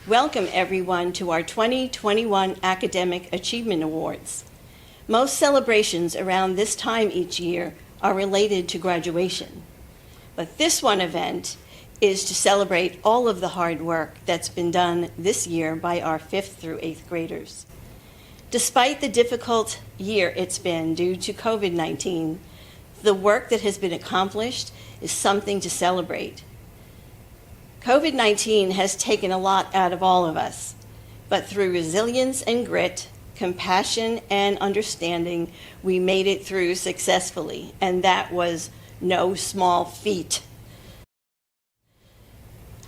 Welcome everyone to our 2021 Academic Achievement Awards. Most celebrations around this time each year are related to graduation. But this one event is to celebrate all of the hard work that's been done this year by our 5th through 8th graders. Despite the difficult year it's been due to COVID-19, the work that has been accomplished is something to celebrate. COVID-19 has taken a lot out of all of us, but through resilience and grit, compassion and understanding, we made it through successfully, and that was no small feat.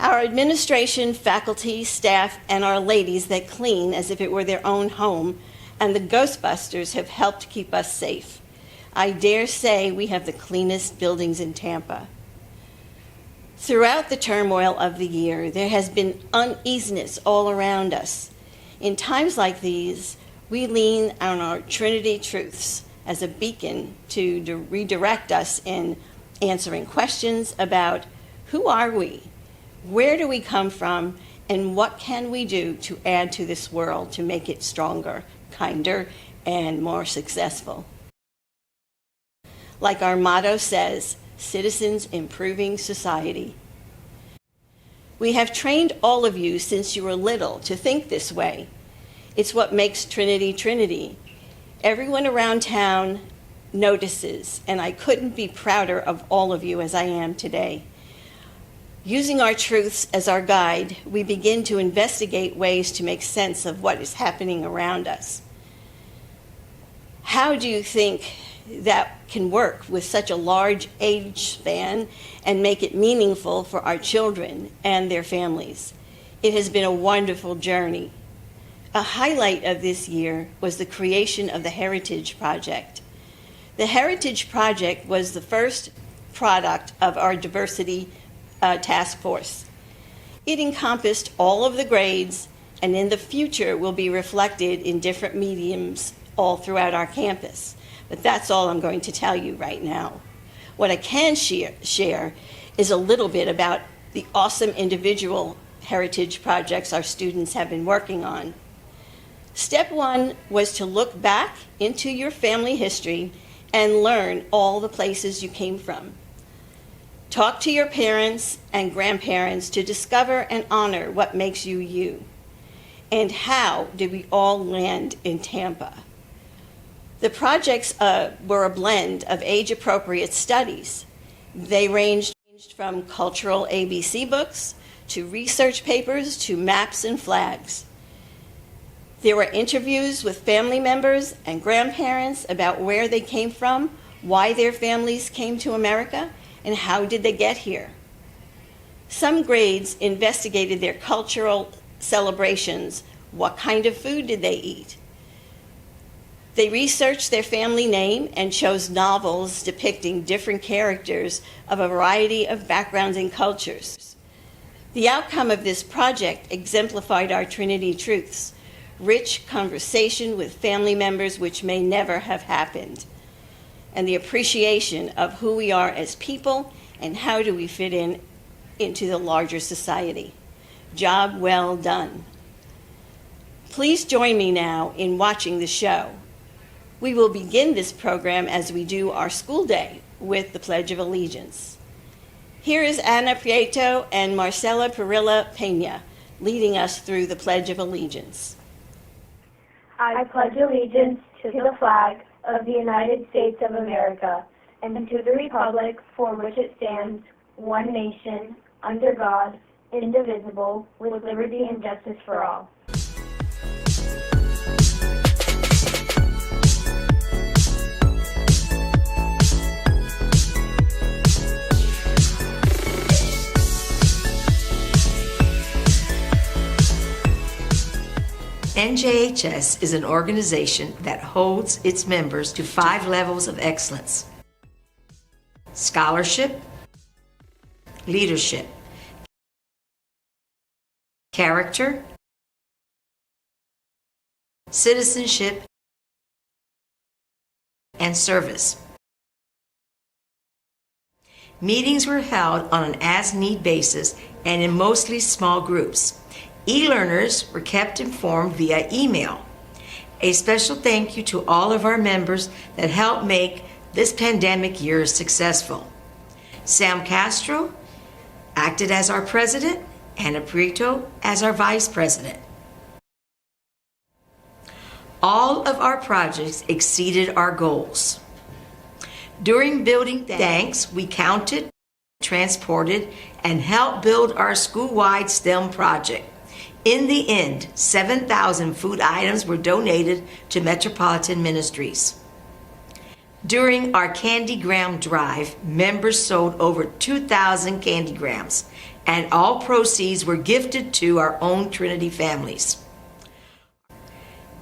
Our administration, faculty, staff, and our ladies that clean as if it were their own home, and the Ghostbusters have helped keep us safe. I dare say we have the cleanest buildings in Tampa. Throughout the turmoil of the year, there has been uneasiness all around us. In times like these, we lean on our Trinity truths as a beacon to redirect us in answering questions about who are we, where do we come from, and what can we do to add to this world to make it stronger, kinder, and more successful. Like our motto says, citizens improving society. We have trained all of you since you were little to think this way. It's what makes Trinity Trinity. Everyone around town notices, and I couldn't be prouder of all of you as I am today. Using our truths as our guide, we begin to investigate ways to make sense of what is happening around us. How do you think that can work with such a large age span and make it meaningful for our children and their families? It has been a wonderful journey. A highlight of this year was the creation of the Heritage Project. The Heritage Project was the first product of our diversity task force. It encompassed all of the grades and in the future will be reflected in different mediums all throughout our campus. But that's all I'm going to tell you right now. What I can share is a little bit about the awesome individual heritage projects our students have been working on. Step one was to look back into your family history and learn all the places you came from. Talk to your parents and grandparents to discover and honor what makes you you. And how did we all land in Tampa? The projects were a blend of age-appropriate studies. They ranged from cultural ABC books to research papers to maps and flags. There were interviews with family members and grandparents about where they came from, why their families came to America, and how did they get here. Some grades investigated their cultural celebrations. What kind of food did they eat? They researched their family name and chose novels depicting different characters of a variety of backgrounds and cultures. The outcome of this project exemplified our Trinity truths, rich conversation with family members which may never have happened, and the appreciation of who we are as people and how do we fit into the larger society. Job well done. Please join me now in watching the show. We will begin this program as we do our school day with the Pledge of Allegiance. Here is Ana Prieto and Marcela Perilla Pena leading us through the Pledge of Allegiance. I pledge allegiance to the flag of the United States of America and to the republic for which it stands, one nation, under God, indivisible, with liberty and justice for all. NJHS is an organization that holds its members to 5 levels of excellence: scholarship, leadership, character, citizenship, and service. Meetings were held on an as-need basis and in mostly small groups. E-learners were kept informed via email. A special thank you to all of our members that helped make this pandemic year successful. Sam Castro acted as our president, Anna Prieto as our vice president. All of our projects exceeded our goals. During building thanks, we counted, transported, and helped build our school-wide STEM project. In the end, 7,000 food items were donated to Metropolitan Ministries. During our Candygram drive, members sold over 2,000 candygrams, and all proceeds were gifted to our own Trinity families.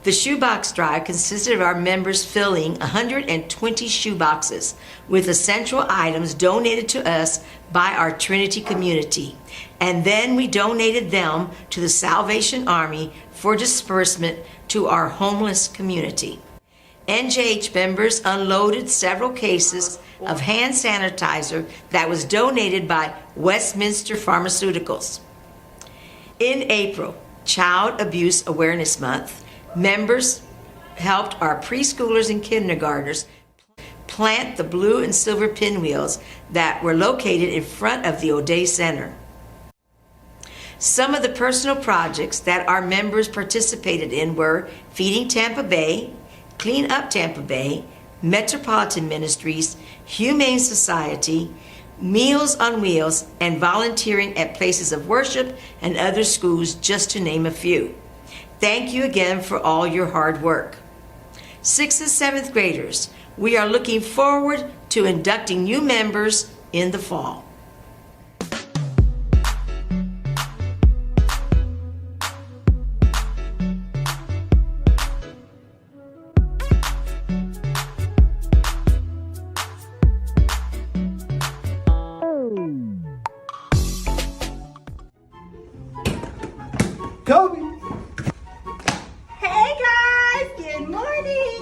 The shoebox drive consisted of our members filling 120 shoeboxes with essential items donated to us by our Trinity community. And then we donated them to the Salvation Army for disbursement to our homeless community. NJH members unloaded several cases of hand sanitizer that was donated by Westminster Pharmaceuticals. In April, Child Abuse Awareness Month, members helped our preschoolers and kindergartners plant the blue and silver pinwheels that were located in front of the O'Day Center. Some of the personal projects that our members participated in were Feeding Tampa Bay, Clean Up Tampa Bay, Metropolitan Ministries, Humane Society, Meals on Wheels, and volunteering at places of worship and other schools, just to name a few. Thank you again for all your hard work. 6th and 7th graders, we are looking forward to inducting new members in the fall. Kobe! Hey guys, good morning.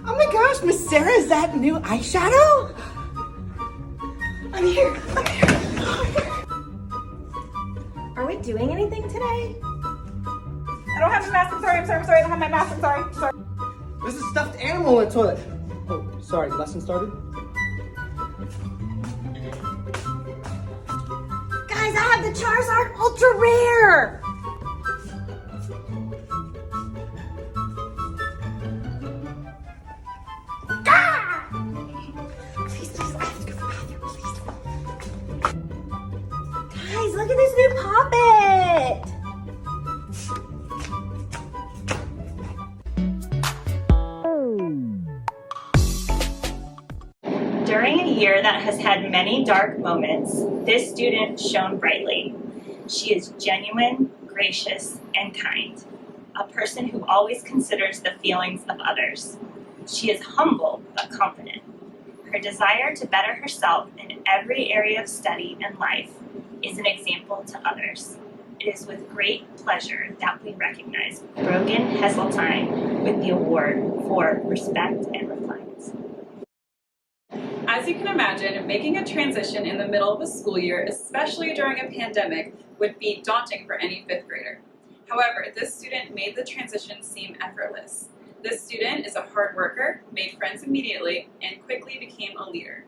Oh my gosh, Miss Sarah, is that new eyeshadow? I'm here. Are we doing anything today? I don't have a mask. I'm sorry. I don't have my mask. I'm sorry. There's a stuffed animal in the toilet. Oh, sorry, lesson started? Guys, I have the Charizard Ultra Rare. Ah! Please, I have to go to the bathroom, please. Guys, look at this new Poppet. During a year that has had many dark moments, this student shone brightly. She is genuine, gracious, and kind, a person who always considers the feelings of others. She is humble but confident. Her desire to better herself in every area of study and life is an example to others. It is with great pleasure that we recognize Brogan Heseltine with the award for Respect and Reflect. As you can imagine, making a transition in the middle of a school year, especially during a pandemic, would be daunting for any 5th grader. However, this student made the transition seem effortless. This student is a hard worker, made friends immediately, and quickly became a leader.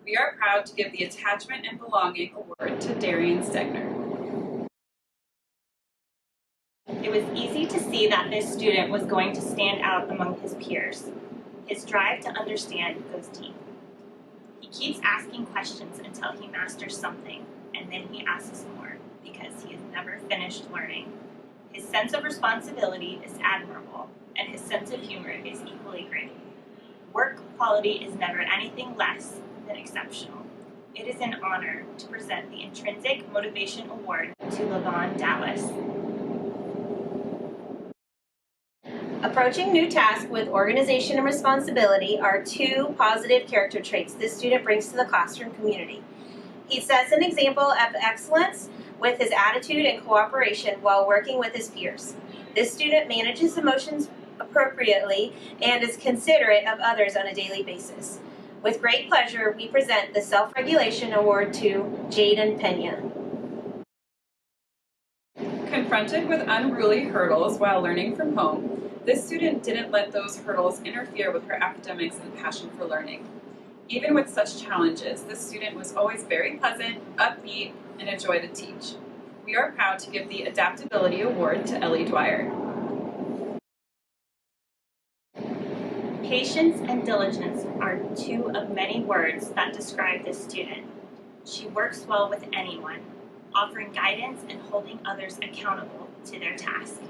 We are proud to give the Attachment and Belonging Award to Darian Stegner. It was easy to see that this student was going to stand out among his peers. His drive to understand goes deep. He keeps asking questions until he masters something, and then he asks more because he has never finished learning. His sense of responsibility is admirable, and his sense of humor is equally great. Work quality is never anything less than exceptional. It is an honor to present the Intrinsic Motivation Award to Levon Dallas. Approaching new tasks with organization and responsibility are 2 positive character traits this student brings to the classroom community. He sets an example of excellence with his attitude and cooperation while working with his peers. This student manages emotions appropriately and is considerate of others on a daily basis. With great pleasure, we present the Self-Regulation Award to Jaden Pena. Confronted with unruly hurdles while learning from home, this student didn't let those hurdles interfere with her academics and passion for learning. Even with such challenges, this student was always very pleasant, upbeat, and enjoyed to teach. We are proud to give the Adaptability Award to Ellie Dwyer. Patience and diligence are two of many words that describe this student. She works well with anyone, offering guidance and holding others accountable to their task.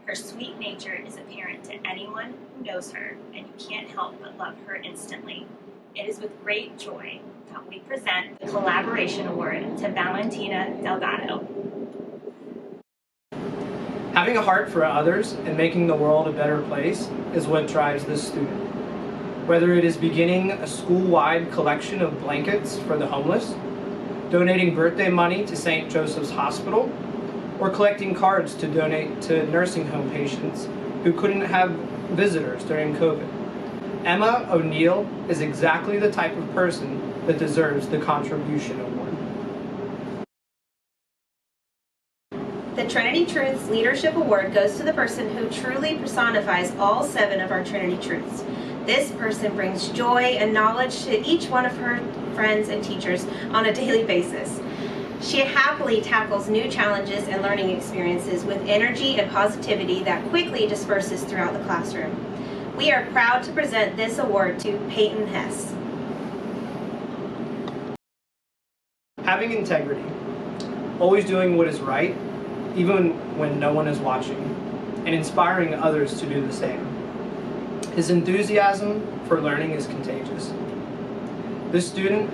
Her sweet nature is apparent to anyone who knows her, and you can't help but love her instantly. It is with great joy that we present the Collaboration Award to Valentina Delgado. Having a heart for others and making the world a better place is what drives this student. Whether it is beginning a school-wide collection of blankets for the homeless, donating birthday money to St. Joseph's Hospital, or collecting cards to donate to nursing home patients who couldn't have visitors during COVID. Emma O'Neill is exactly the type of person that deserves the Contribution Award. The Trinity Truths Leadership Award goes to the person who truly personifies all 7 of our Trinity Truths. This person brings joy and knowledge to each one of her friends and teachers on a daily basis. She happily tackles new challenges and learning experiences with energy and positivity that quickly disperses throughout the classroom. We are proud to present this award to Peyton Hess. Having integrity, always doing what is right, even when no one is watching, and inspiring others to do the same. His enthusiasm for learning is contagious. This student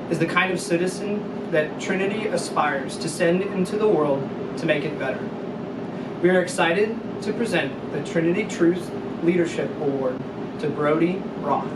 is the kind of citizen that Trinity aspires to send into the world to make it better. We are excited to present the Trinity Truth Leadership Award to Brody Roth.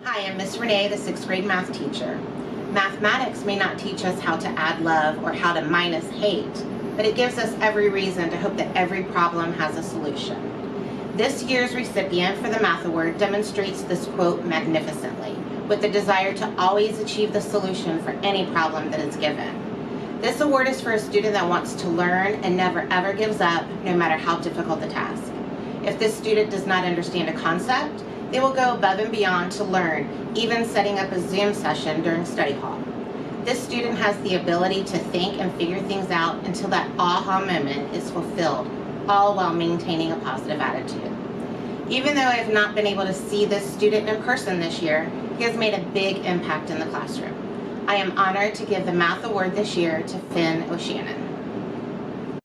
Hi, I'm Miss Renee, the 6th grade math teacher. Mathematics may not teach us how to add love or how to minus hate, but it gives us every reason to hope that every problem has a solution. This year's recipient for the Math Award demonstrates this quote magnificently, with the desire to always achieve the solution for any problem that is given. This award is for a student that wants to learn and never ever gives up, no matter how difficult the task. If this student does not understand a concept, they will go above and beyond to learn, even setting up a Zoom session during study hall. This student has the ability to think and figure things out until that aha moment is fulfilled, all while maintaining a positive attitude. Even though I have not been able to see this student in person this year, he has made a big impact in the classroom. I am honored to give the Math Award this year to Finn O'Shannon.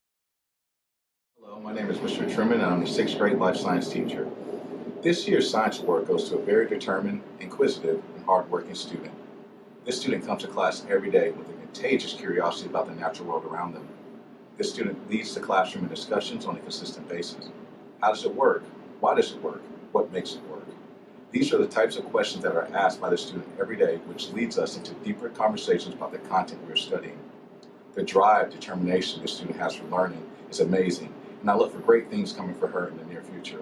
Hello, my name is Mr. Truman, and I'm the 6th grade life science teacher. This year's science award goes to a very determined, inquisitive, and hardworking student. This student comes to class every day with a contagious curiosity about the natural world around them. This student leads the classroom in discussions on a consistent basis. How does it work? Why does it work? What makes it work? These are the types of questions that are asked by the student every day, which leads us into deeper conversations about the content we're studying. The drive, determination this student has for learning is amazing, and I look for great things coming for her in the near future.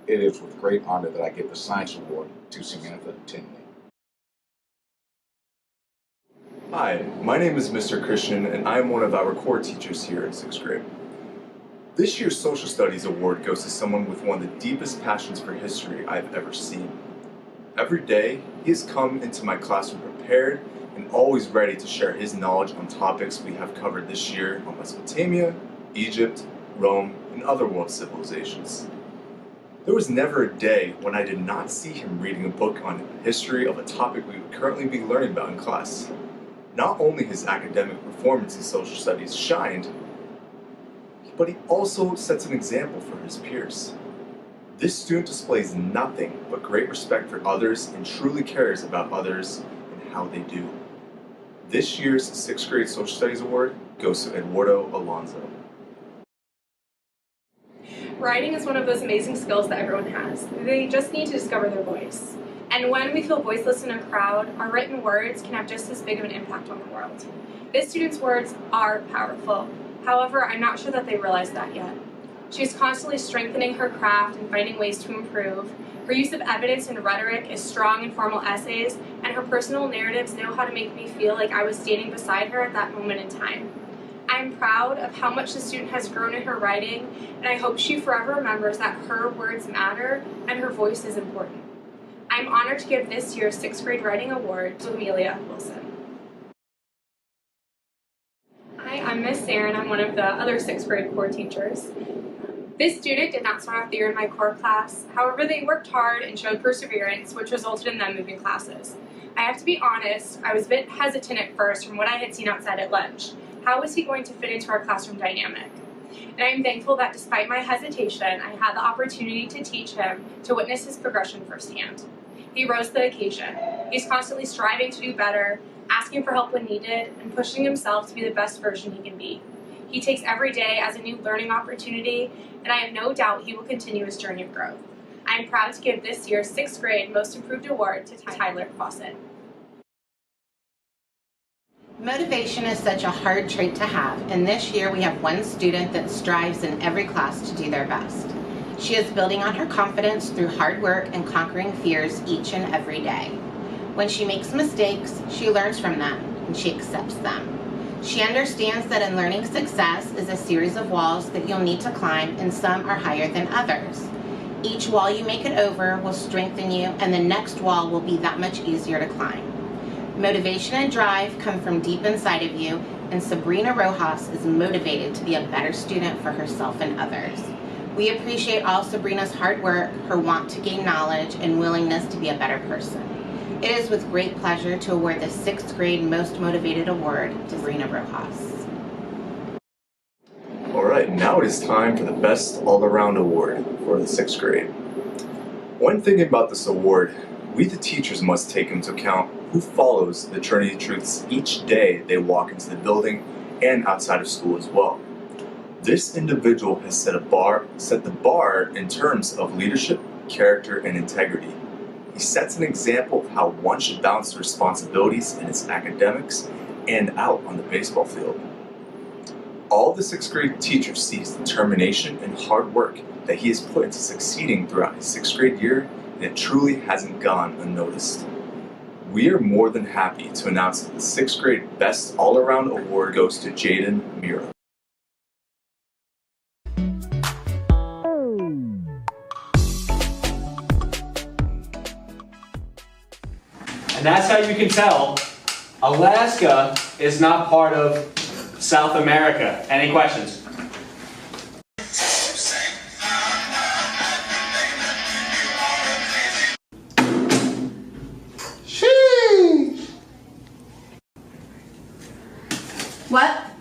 It is with great honor that I give the Science Award to Samantha Tinley. Hi, my name is Mr. Christian, and I am one of our core teachers here in 6th grade. This year's Social Studies Award goes to someone with one of the deepest passions for history I've ever seen. Every day, he has come into my classroom prepared and always ready to share his knowledge on topics we have covered this year on Mesopotamia, Egypt, Rome, and other world civilizations. There was never a day when I did not see him reading a book on the history of a topic we would currently be learning about in class. Not only his academic performance in social studies shined, but he also sets an example for his peers. This student displays nothing but great respect for others and truly cares about others and how they do. This year's 6th grade Social Studies Award goes to Eduardo Alonso. Writing is one of those amazing skills that everyone has. They just need to discover their voice. And when we feel voiceless in a crowd, our written words can have just as big of an impact on the world. This student's words are powerful. However, I'm not sure that they realize that yet. She's constantly strengthening her craft and finding ways to improve. Her use of evidence and rhetoric is strong in formal essays, and her personal narratives know how to make me feel like I was standing beside her at that moment in time. I'm proud of how much the student has grown in her writing, and I hope she forever remembers that her words matter and her voice is important. I'm honored to give this year's 6th grade writing award to Amelia Wilson. Hi, I'm Miss Sarah, and I'm one of the other 6th grade core teachers. This student did not start off the year in my core class. However, they worked hard and showed perseverance, which resulted in them moving classes. I have to be honest, I was a bit hesitant at first from what I had seen outside at lunch. How was he going to fit into our classroom dynamic? And I am thankful that despite my hesitation, I had the opportunity to teach him, to witness his progression firsthand. He rose to the occasion. He's constantly striving to do better, asking for help when needed, and pushing himself to be the best version he can be. He takes every day as a new learning opportunity, and I have no doubt he will continue his journey of growth. I am proud to give this year's 6th grade Most Improved Award to Tyler Fawcett. Motivation is such a hard trait to have, and this year we have one student that strives in every class to do their best. She is building on her confidence through hard work and conquering fears each and every day. When she makes mistakes, she learns from them and she accepts them. She understands that in learning, success is a series of walls that you'll need to climb, and some are higher than others. Each wall you make it over will strengthen you, and the next wall will be that much easier to climb. Motivation and drive come from deep inside of you, and Sabrina Rojas is motivated to be a better student for herself and others. We appreciate all Sabrina's hard work, her want to gain knowledge, and willingness to be a better person. It is with great pleasure to award the 6th grade Most Motivated Award to Sabrina Rojas. Alright, now it is time for the Best All-Around Award for the 6th grade. When thinking about this award, we the teachers must take into account who follows the Trinity Truths each day they walk into the building and outside of school as well. This individual has set the bar in terms of leadership, character, and integrity. He sets an example of how one should balance the responsibilities in his academics and out on the baseball field. All the 6th grade teachers see his determination and hard work that he has put into succeeding throughout his 6th grade year, and it truly hasn't gone unnoticed. We are more than happy to announce that the 6th grade Best All-Around Award goes to Jaden Mira. And that's how you can tell Alaska is not part of South America. Any questions? What?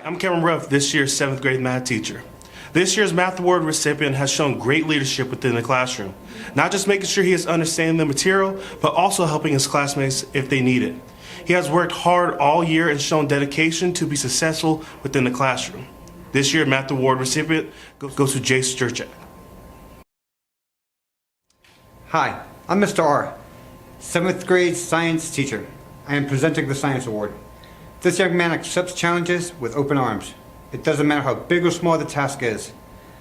I'm Cameron Ruff, this year's 7th grade math teacher. This year's Math Award recipient has shown great leadership within the classroom, not just making sure he is understanding the material, but also helping his classmates if they need it. He has worked hard all year and shown dedication to be successful within the classroom. This year's Math Award recipient goes to Jace Jurchak. Hi, I'm Mr. R, 7th grade science teacher. I am presenting the Science Award. This young man accepts challenges with open arms. It doesn't matter how big or small the task is.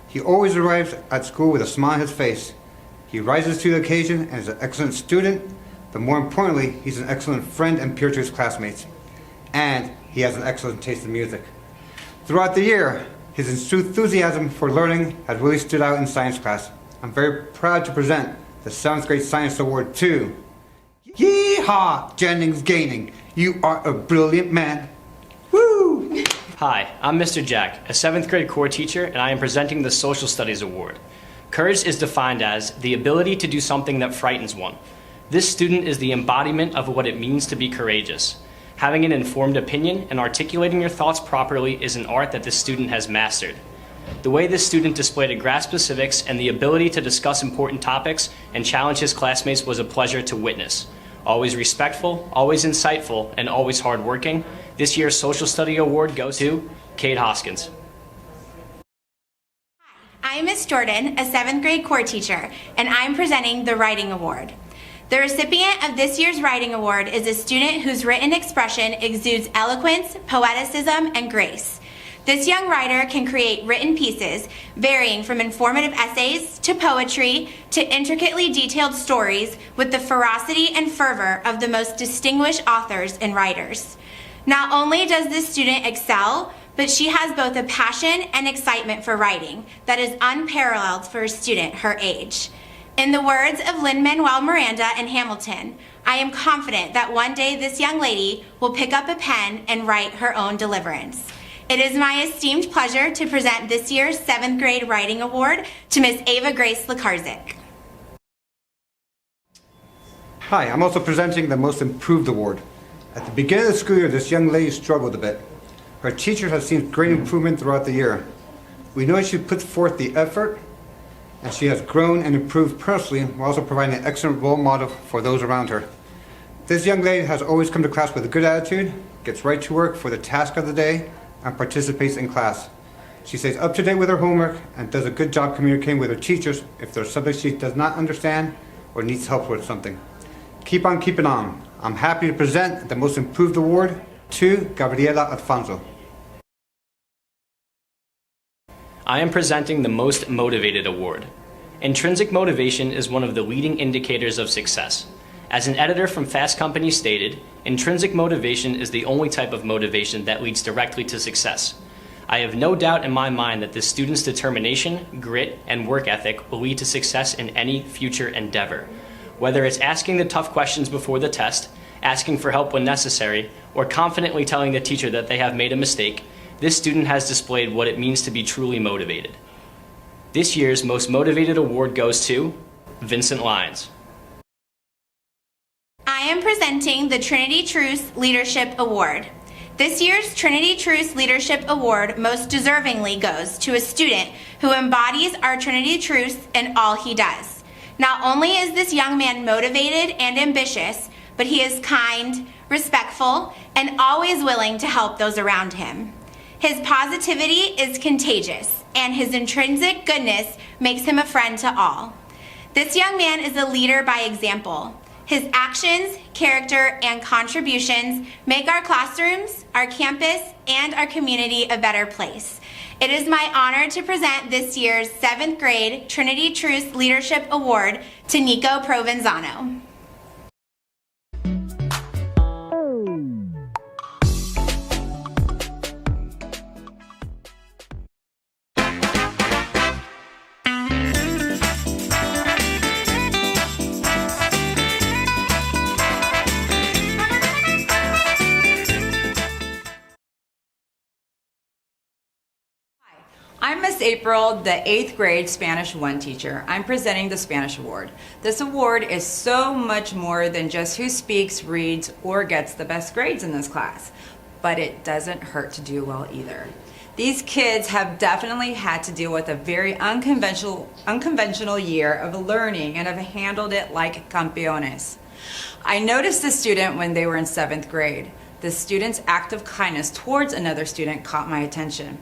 He always arrives at school with a smile on his face. He rises to the occasion and is an excellent student, but more importantly, he's an excellent friend and peer to his classmates. And he has an excellent taste in music. Throughout the year, his enthusiasm for learning has really stood out in science class. I'm very proud to present the 7th grade Science Award to Yeehaw, Jennings Gaining. You are a brilliant man. Woo! Hi, I'm Mr. Jack, a 7th grade core teacher, and I am presenting the Social Studies Award. Courage is defined as the ability to do something that frightens one. This student is the embodiment of what it means to be courageous. Having an informed opinion and articulating your thoughts properly is an art that this student has mastered. The way this student displayed a grasp of civics and the ability to discuss important topics and challenge his classmates was a pleasure to witness. Always respectful, always insightful, and always hardworking, this year's Social Study Award goes to Kate Hoskins. I'm Miss Jordan, a 7th grade core teacher, and I'm presenting the Writing Award. The recipient of this year's Writing Award is a student whose written expression exudes eloquence, poeticism, and grace. This young writer can create written pieces varying from informative essays to poetry to intricately detailed stories with the ferocity and fervor of the most distinguished authors and writers. Not only does this student excel, but she has both a passion and excitement for writing that is unparalleled for a student her age. In the words of Lin-Manuel Miranda in Hamilton, I am confident that one day this young lady will pick up a pen and write her own deliverance. It is my esteemed pleasure to present this year's 7th grade Writing Award to Miss Ava Grace Lekarzik. Hi, I'm also presenting the Most Improved Award. At the beginning of the school year, this young lady struggled a bit. Her teachers have seen great improvement throughout the year. We know she puts forth the effort, and she has grown and improved personally while also providing an excellent role model for those around her. This young lady has always come to class with a good attitude, gets right to work for the task of the day, and participates in class. She stays up to date with her homework and does a good job communicating with her teachers if there's something she does not understand or needs help with something. Keep on keeping on. I'm happy to present the Most Improved Award to Gabriela Alfonso. I am presenting the Most Motivated Award. Intrinsic motivation is one of the leading indicators of success. As an editor from Fast Company stated, intrinsic motivation is the only type of motivation that leads directly to success. I have no doubt in my mind that this student's determination, grit, and work ethic will lead to success in any future endeavor. Whether it's asking the tough questions before the test, asking for help when necessary, or confidently telling the teacher that they have made a mistake, this student has displayed what it means to be truly motivated. This year's Most Motivated Award goes to Vincent Lyons. I am presenting the Trinity Truce Leadership Award. This year's Trinity Truce Leadership Award most deservingly goes to a student who embodies our Trinity Truce in all he does. Not only is this young man motivated and ambitious, but he is kind, respectful, and always willing to help those around him. His positivity is contagious, and his intrinsic goodness makes him a friend to all. This young man is a leader by example. His actions, character, and contributions make our classrooms, our campus, and our community a better place. It is my honor to present this year's 7th grade Trinity Truce Leadership Award to Nico Provenzano. I'm Miss April, the 8th grade Spanish 1 teacher. I'm presenting the Spanish Award. This award is so much more than just who speaks, reads, or gets the best grades in this class. But it doesn't hurt to do well either. These kids have definitely had to deal with a very unconventional year of learning and have handled it like campeones. I noticed the student when they were in 7th grade. The student's act of kindness towards another student caught my attention.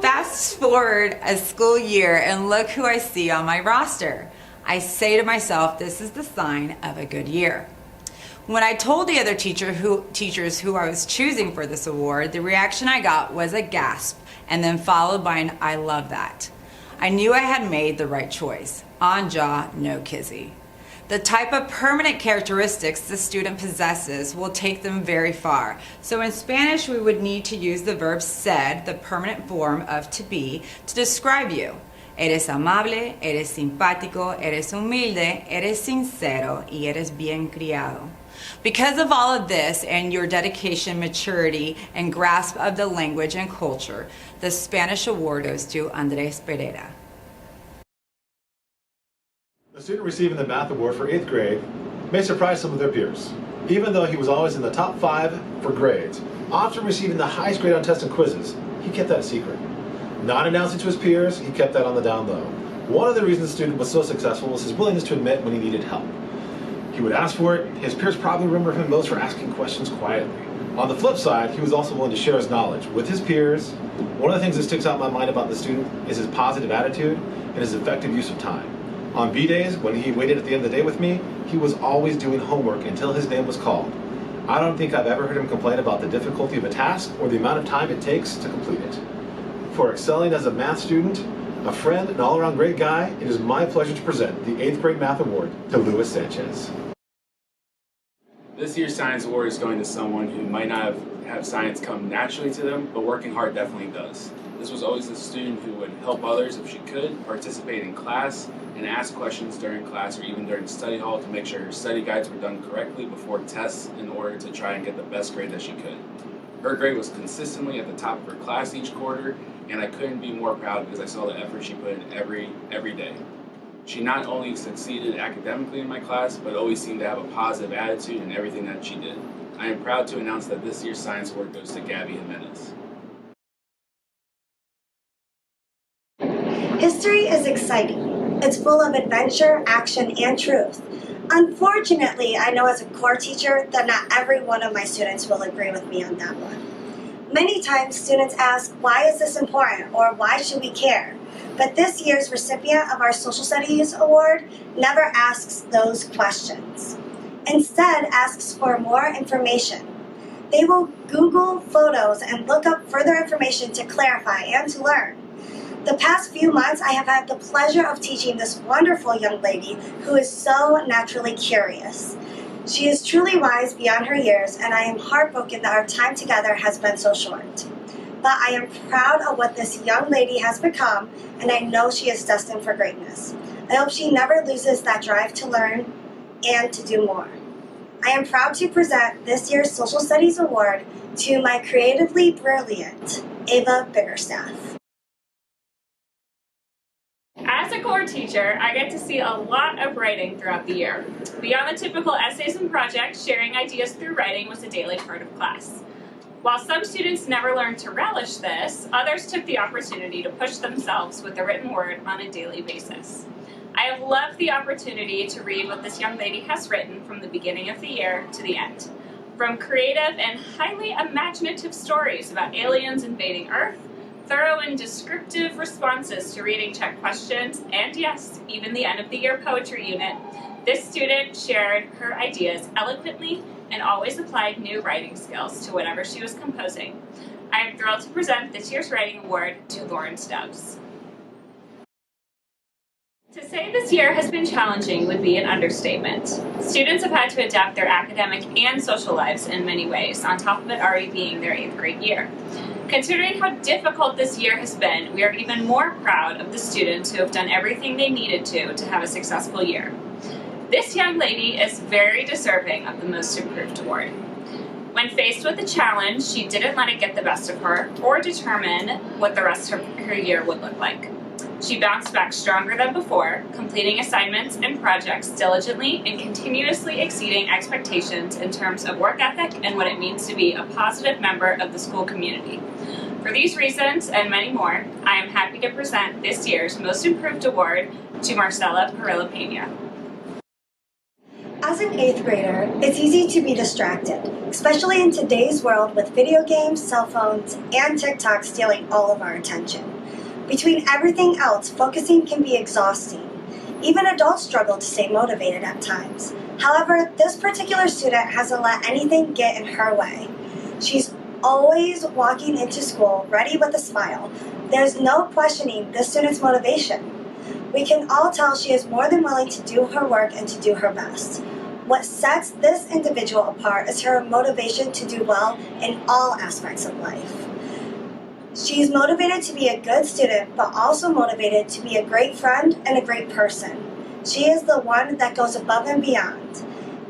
Fast forward a school year and look who I see on my roster. I say to myself, this is the sign of a good year. When I told the other teachers who I was choosing for this award, the reaction I got was a gasp and then followed by an I love that. I knew I had made the right choice. On jaw, no kizzy. The type of permanent characteristics the student possesses will take them very far. So in Spanish, we would need to use the verb ser, the permanent form of to be, to describe you. Eres amable, eres simpático, eres humilde, eres sincero, y eres bien criado. Because of all of this and your dedication, maturity, and grasp of the language and culture, the Spanish award goes to Andres Pereira. The student receiving the Math Award for 8th grade may surprise some of their peers. Even though he was always in the top 5 for grades, often receiving the highest grade on tests and quizzes, he kept that a secret. Not announcing to his peers, he kept that on the down low. One of the reasons the student was so successful was his willingness to admit when he needed help. He would ask for it. His peers probably remember him most for asking questions quietly. On the flip side, he was also willing to share his knowledge with his peers. One of the things that sticks out in my mind about the student is his positive attitude and his effective use of time. On B days, when he waited at the end of the day with me, he was always doing homework until his name was called. I don't think I've ever heard him complain about the difficulty of a task or the amount of time it takes to complete it. For excelling as a math student, a friend, and all-around great guy, it is my pleasure to present the 8th grade math award to Luis Sanchez. This year's science award is going to someone who might not have science come naturally to them, but working hard definitely does. This was always a student who would help others if she could, participate in class, and ask questions during class or even during study hall to make sure her study guides were done correctly before tests in order to try and get the best grade that she could. Her grade was consistently at the top of her class each quarter, and I couldn't be more proud because I saw the effort she put in every day. She not only succeeded academically in my class, but always seemed to have a positive attitude in everything that she did. I am proud to announce that this year's science award goes to Gabby Jimenez. History is exciting. It's full of adventure, action, and truth. Unfortunately, I know as a core teacher that not every one of my students will agree with me on that one. Many times students ask, why is this important, or why should we care? But this year's recipient of our Social Studies Award never asks those questions. Instead, asks for more information. They will Google photos and look up further information to clarify and to learn. The past few months, I have had the pleasure of teaching this wonderful young lady who is so naturally curious. She is truly wise beyond her years, and I am heartbroken that our time together has been so short. But I am proud of what this young lady has become, and I know she is destined for greatness. I hope she never loses that drive to learn and to do more. I am proud to present this year's Social Studies Award to my creatively brilliant Ava Biggerstaff. As a core teacher, I get to see a lot of writing throughout the year. Beyond the typical essays and projects, sharing ideas through writing was a daily part of class. While some students never learned to relish this, others took the opportunity to push themselves with the written word on a daily basis. I have loved the opportunity to read what this young lady has written from the beginning of the year to the end. From creative and highly imaginative stories about aliens invading Earth, thorough and descriptive responses to reading check questions, and yes, even the end of the year poetry unit, this student shared her ideas eloquently and always applied new writing skills to whatever she was composing. I am thrilled to present this year's writing award to Lauren Stubbs. To say this year has been challenging would be an understatement. Students have had to adapt their academic and social lives in many ways, on top of it already being their 8th grade year. Considering how difficult this year has been, we are even more proud of the students who have done everything they needed to have a successful year. This young lady is very deserving of the Most Improved Award. When faced with a challenge, she didn't let it get the best of her or determine what the rest of her year would look like. She bounced back stronger than before, completing assignments and projects diligently and continuously exceeding expectations in terms of work ethic and what it means to be a positive member of the school community. For these reasons and many more, I am happy to present this year's Most Improved Award to Marcela Parilla-Pena. As an 8th grader, it's easy to be distracted, especially in today's world with video games, cell phones, and TikTok stealing all of our attention. Between everything else, focusing can be exhausting. Even adults struggle to stay motivated at times. However, this particular student hasn't let anything get in her way. She's always walking into school ready with a smile. There's no questioning this student's motivation. We can all tell she is more than willing to do her work and to do her best. What sets this individual apart is her motivation to do well in all aspects of life. She is motivated to be a good student, but also motivated to be a great friend and a great person. She is the one that goes above and beyond.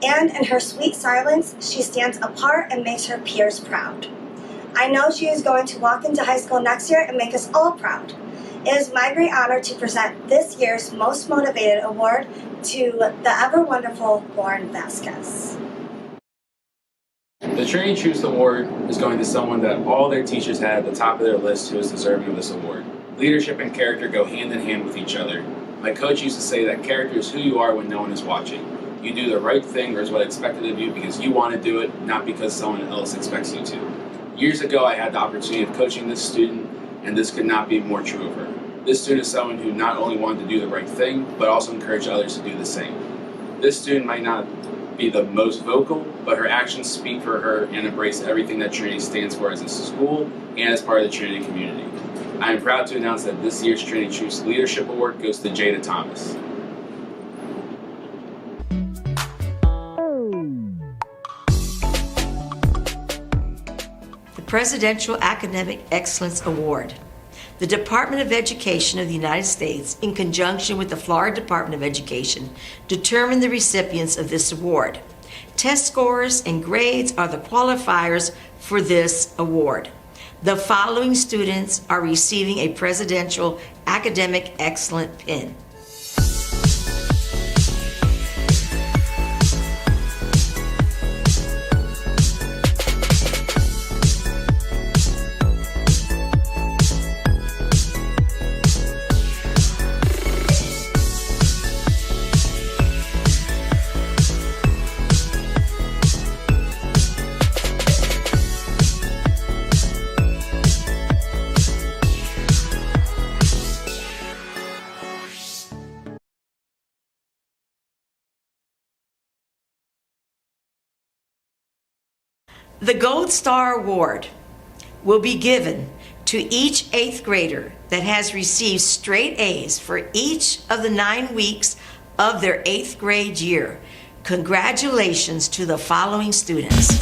And in her sweet silence, she stands apart and makes her peers proud. I know she is going to walk into high school next year and make us all proud. It is my great honor to present this year's Most Motivated Award to the ever wonderful Lauren Vasquez. The Trinity Truths Award is going to someone that all their teachers had at the top of their list who is deserving of this award. Leadership and character go hand in hand with each other. My coach used to say that character is who you are when no one is watching. You do the right thing or is what expected of you because you want to do it, not because someone else expects you to. Years ago, I had the opportunity of coaching this student, and this could not be more true of her. This student is someone who not only wanted to do the right thing, but also encouraged others to do the same. This student might not be the most vocal, but her actions speak for her and embrace everything that Trinity stands for as a school and as part of the Trinity community. I am proud to announce that this year's Trinity Truths Leadership Award goes to Jada Thomas. The Presidential Academic Excellence Award. The Department of Education of the United States, in conjunction with the Florida Department of Education, determine the recipients of this award. Test scores and grades are the qualifiers for this award. The following students are receiving a Presidential Academic Excellence pin. The Gold Star Award will be given to each 8th grader that has received straight A's for each of the 9 weeks of their 8th grade year. Congratulations to the following students.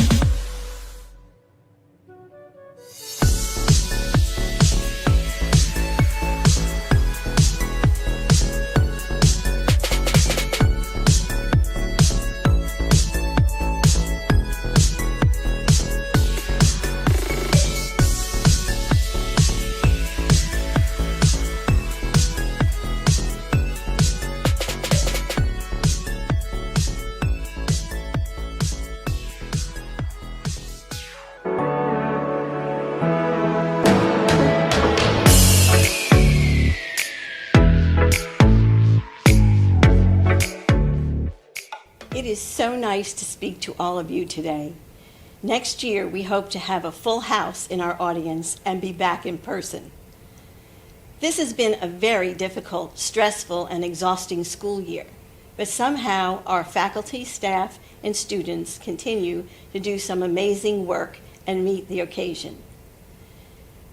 It is so nice to speak to all of you today. Next year, we hope to have a full house in our audience and be back in person. This has been a very difficult, stressful, and exhausting school year, but somehow our faculty, staff, and students continue to do some amazing work and meet the occasion.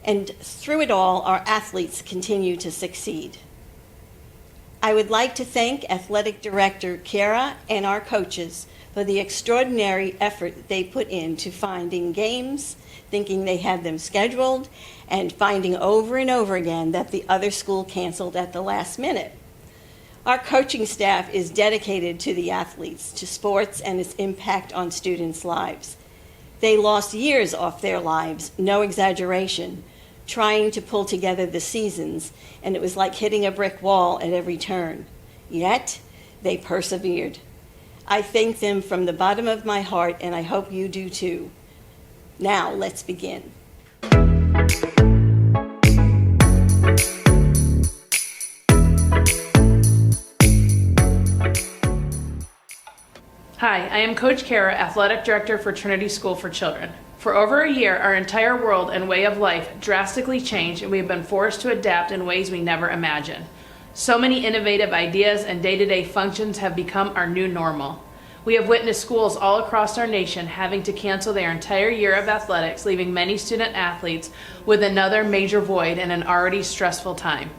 And through it all, our athletes continue to succeed. I would like to thank Athletic Director Kara and our coaches for the extraordinary effort they put into finding games, thinking they had them scheduled, and finding over and over again that the other school canceled at the last minute. Our coaching staff is dedicated to the athletes, to sports, and its impact on students' lives. They lost years off their lives, no exaggeration, trying to pull together the seasons, and it was like hitting a brick wall at every turn. Yet, they persevered. I thank them from the bottom of my heart, and I hope you do too. Now, let's begin. Hi, I am Coach Kara, Athletic Director for Trinity School for Children. For over a year, our entire world and way of life drastically changed, and we have been forced to adapt in ways we never imagined. So many innovative ideas and day-to-day functions have become our new normal. We have witnessed schools all across our nation having to cancel their entire year of athletics, leaving many student athletes with another major void in an already stressful time.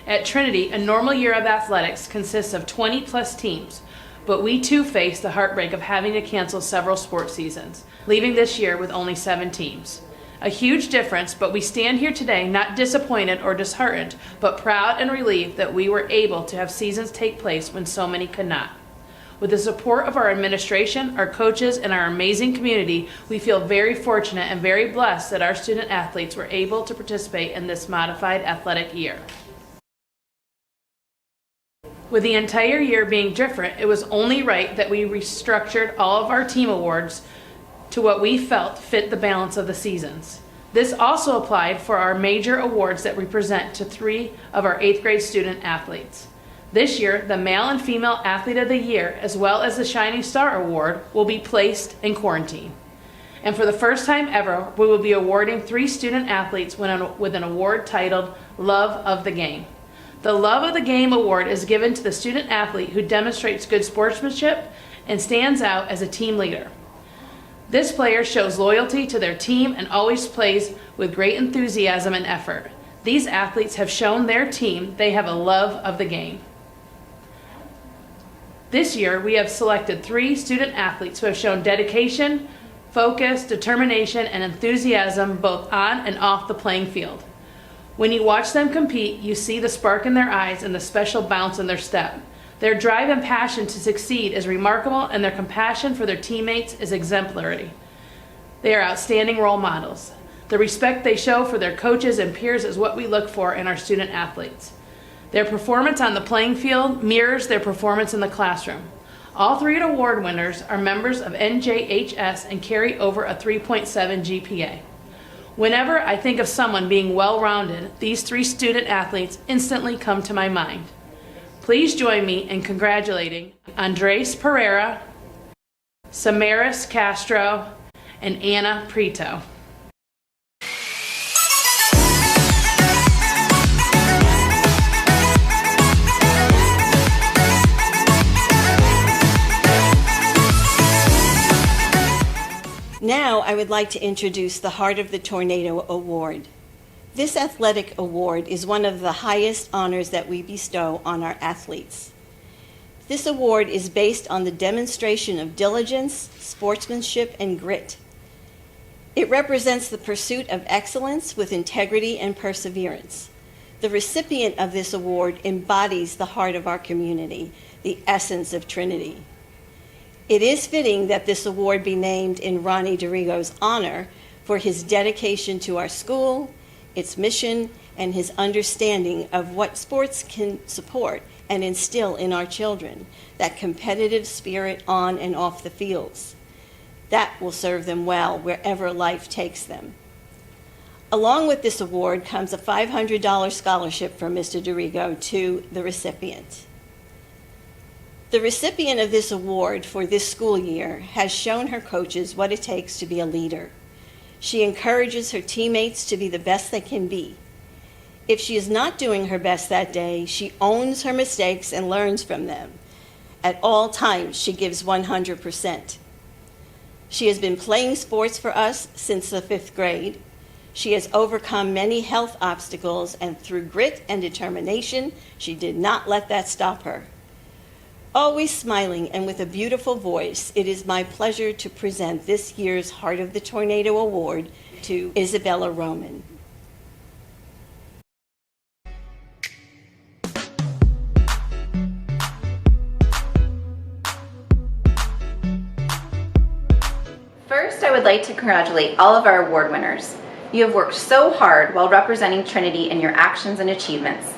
At Trinity, a normal year of athletics consists of 20+ teams, but we too face the heartbreak of having to cancel several sports seasons, leaving this year with only 7 teams. A huge difference, but we stand here today not disappointed or disheartened, but proud and relieved that we were able to have seasons take place when so many could not. With the support of our administration, our coaches, and our amazing community, we feel very fortunate and very blessed that our student athletes were able to participate in this modified athletic year. With the entire year being different, it was only right that we restructured all of our team awards to what we felt fit the balance of the seasons. This also applied for our major awards that we present to 3 of our 8th grade student athletes. This year, the Male and Female Athlete of the Year, as well as the Shining Star Award, will be placed in quarantine. And for the first time ever, we will be awarding 3 student athletes with an award titled Love of the Game. The Love of the Game Award is given to the student athlete who demonstrates good sportsmanship and stands out as a team leader. This player shows loyalty to their team and always plays with great enthusiasm and effort. These athletes have shown their team they have a love of the game. This year, we have selected 3 student athletes who have shown dedication, focus, determination, and enthusiasm both on and off the playing field. When you watch them compete, you see the spark in their eyes and the special bounce in their step. Their drive and passion to succeed is remarkable, and their compassion for their teammates is exemplary. They are outstanding role models. The respect they show for their coaches and peers is what we look for in our student athletes. Their performance on the playing field mirrors their performance in the classroom. All 3 award winners are members of NJHS and carry over a 3.7 GPA. Whenever I think of someone being well-rounded, these 3 student athletes instantly come to my mind. Please join me in congratulating Andres Pereira, Samaris Castro, and Anna Prito. Now I would like to introduce the Heart of the Tornado Award. This athletic award is one of the highest honors that we bestow on our athletes. This award is based on the demonstration of diligence, sportsmanship, and grit. It represents the pursuit of excellence with integrity and perseverance. The recipient of this award embodies the heart of our community, the essence of Trinity. It is fitting that this award be named in Ronnie DeRigo's honor for his dedication to our school, its mission, and his understanding of what sports can support and instill in our children, that competitive spirit on and off the fields. That will serve them well wherever life takes them. Along with this award comes a $500 scholarship from Mr. DeRigo to the recipient. The recipient of this award for this school year has shown her coaches what it takes to be a leader. She encourages her teammates to be the best they can be. If she is not doing her best that day, she owns her mistakes and learns from them. At all times, she gives 100%. She has been playing sports for us since the 5th grade. She has overcome many health obstacles, and through grit and determination, she did not let that stop her. Always smiling and with a beautiful voice, it is my pleasure to present this year's Heart of the Tornado Award to Isabella Roman. First, I would like to congratulate all of our award winners. You have worked so hard while representing Trinity in your actions and achievements.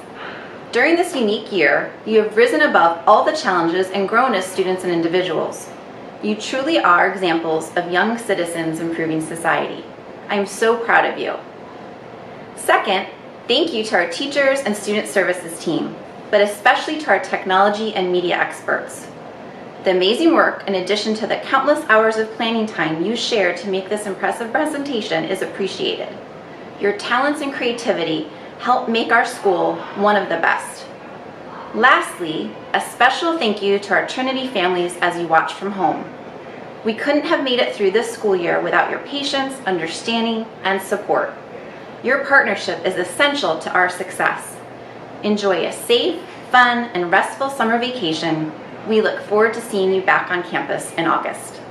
During this unique year, you have risen above all the challenges and grown as students and individuals. You truly are examples of young citizens improving society. I am so proud of you. Second, thank you to our teachers and student services team, but especially to our technology and media experts. The amazing work, in addition to the countless hours of planning time you shared to make this impressive presentation, is appreciated. Your talents and creativity help make our school one of the best. Lastly, a special thank you to our Trinity families as you watch from home. We couldn't have made it through this school year without your patience, understanding, and support. Your partnership is essential to our success. Enjoy a safe, fun, and restful summer vacation. We look forward to seeing you back on campus in August.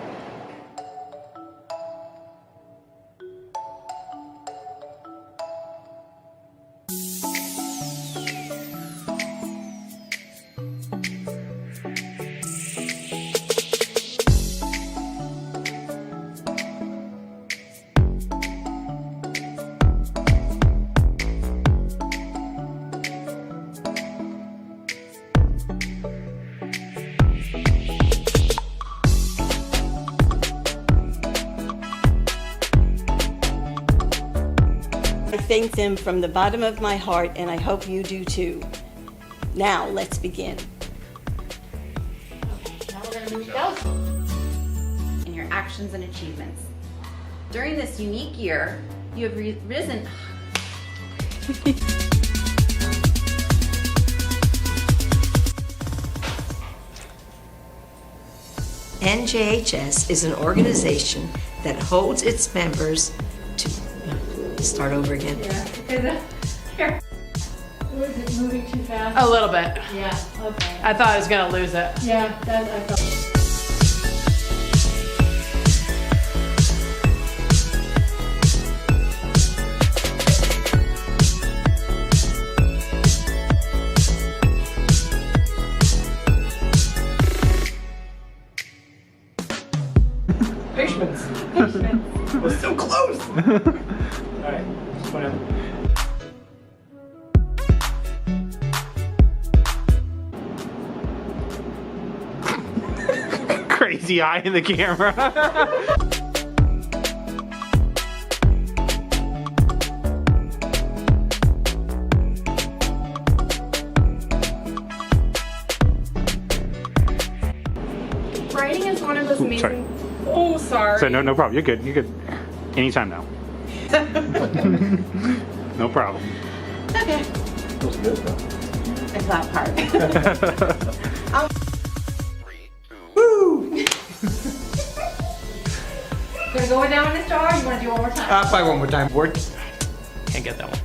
I thank them from the bottom of my heart, and I hope you do too. Now, let's begin. Now we're going to move in your actions and achievements. During this unique year, you have risen. NJHS is an organization that holds its members to. Start over again. Here. Was it moving too fast? A little bit. Yeah, okay. I thought I was gonna lose it. Yeah, that I thought. Patience. We're so close. Alright, just point out. Crazy eye in the camera. Writing is one of those amazing. Sorry. Oh, sorry. So no problem. You're good. You're good. Anytime now. No problem. Okay. Feels good though. It's that part. Gonna go down in this jar, or you wanna do it one more time? Probably one more time. Word. Can't get that one.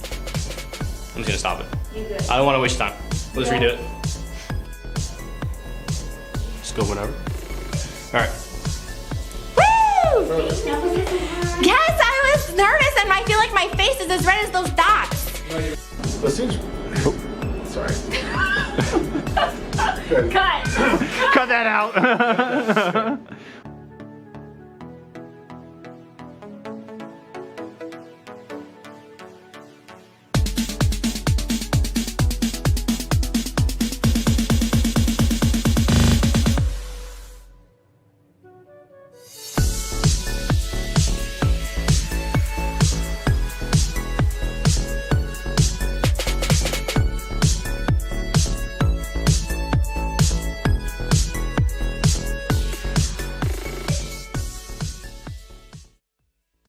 I'm just gonna stop it. You good. I don't want to waste time. Let's Yeah. redo it. Just go whenever. All right. Woo! Yes, I was nervous and I feel like my face is as red as those dots. As soon as... Oh, sorry. Cut. Cut that out.